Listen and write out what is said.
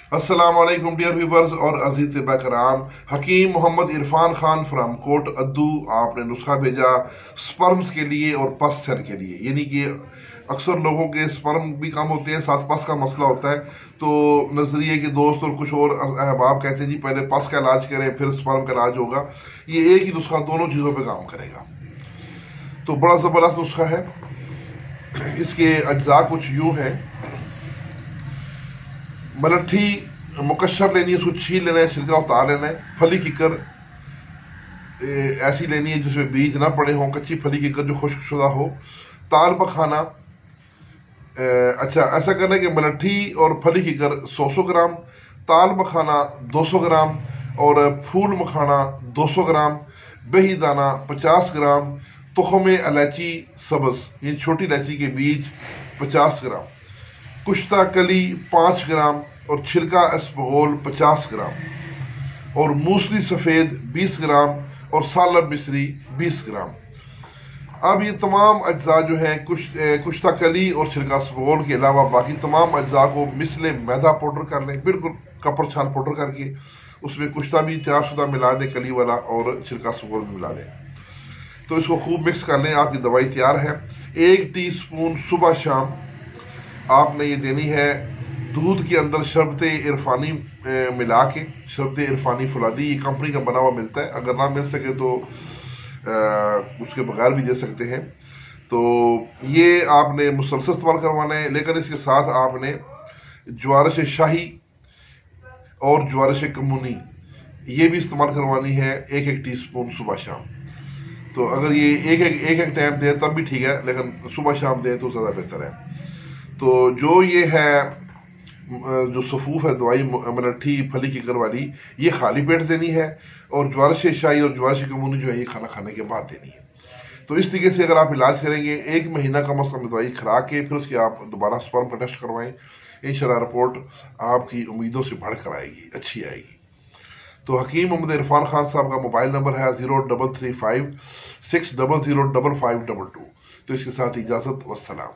अस्सलाम वालेकुम dear viewers और अजीज तिबा कराम। हकीम मोहम्मद इरफान खान फ्राम कोट अद्दू आपने नुस्खा भेजा स्पर्म्स के लिए और पस सेल के लिए, यानी कि अक्सर लोगों के स्पर्म भी कम होते हैं, साथ पस का मसला होता है। तो नजरिए के दोस्त और कुछ और अहबाब कहते हैं जी पहले पस का इलाज करें फिर स्पर्म का इलाज होगा। ये एक ही नुस्खा दोनों चीज़ों पर काम करेगा। तो बड़ा ज़बरदस्त नुस्खा है। इसके अज्जा कुछ यूँ हैं। मलट्ठी मुकशर लेनी है, उसको छील लेना है, छिलका उतार लेना है। फली किकर ऐसी लेनी है जिसमें बीज ना पड़े हों, कच्ची फली किकर जो खुश्कशुदा हो। ताल मखाना, अच्छा ऐसा करना है कि मलट्ठी और फली किकर 100 ग्राम, ताल मखाना 200 ग्राम और फूल मखाना 200 ग्राम, बही दाना 50 ग्राम, तुखम इलायची सब्ज यानी छोटी इलायची के बीज 50 ग्राम, कुश्ता कली 5 ग्राम और छिलका इसबगोल 50 ग्राम और मूसली सफ़ेद 20 ग्राम और सालब मिश्री 20 ग्राम। अब ये तमाम अज्जा जो हैं कुश्ता कली और छिलका इसबगोल के अलावा बाकी तमाम अज्जा को मिसले मैदा पाउडर कर लें, बिल्कुल कपड़ छान पाउडर करके उसमें कुश्ता भी तैयारशुदा मिला दें, कली वाला, और छिलका इसबगोल भी मिला दें। तो इसको खूब मिक्स कर लें, आपकी दवाई तैयार है। 1 टीस्पून सुबह शाम आपने ये देनी है दूध के अंदर शरबत इरफानी मिला के। शरबत इरफानी फुलादी ये कंपनी का बना हुआ मिलता है, अगर ना मिल सके तो उसके बगैर भी दे सकते हैं। तो ये आपने मुसलसल इस्तेमाल करवाना है, लेकिन इसके साथ आपने ज्वारश शाही और ज्वारश कमूनी ये भी इस्तेमाल करवानी है, 1-1 टीस्पून सुबह शाम। तो अगर ये एक टाइम दें तब भी ठीक है, लेकिन सुबह शाम दें तो ज़्यादा बेहतर है। तो जो ये है जो सफूफ है दवाई मलट्ठी फली किकर वाली, ये खाली पेट देनी है, और ज्वारश शाही और ज्वारश कमूनी जो है ये खाना खाने के बाद देनी है। तो इस तरीके से अगर आप इलाज करेंगे 1 महीना कम अज़ कम दवाई खरा के फिर उसकी आप दोबारा स्पर्म का टेस्ट करवाएं, इंशाल्लाह रिपोर्ट आपकी उम्मीदों से बढ़कर आएगी, अच्छी आएगी। तो हकीम मोहम्मद इरफान खान साहब का मोबाइल नंबर है 0335 600 5522। तो इसके साथ इजाज़त, वस्सलाम।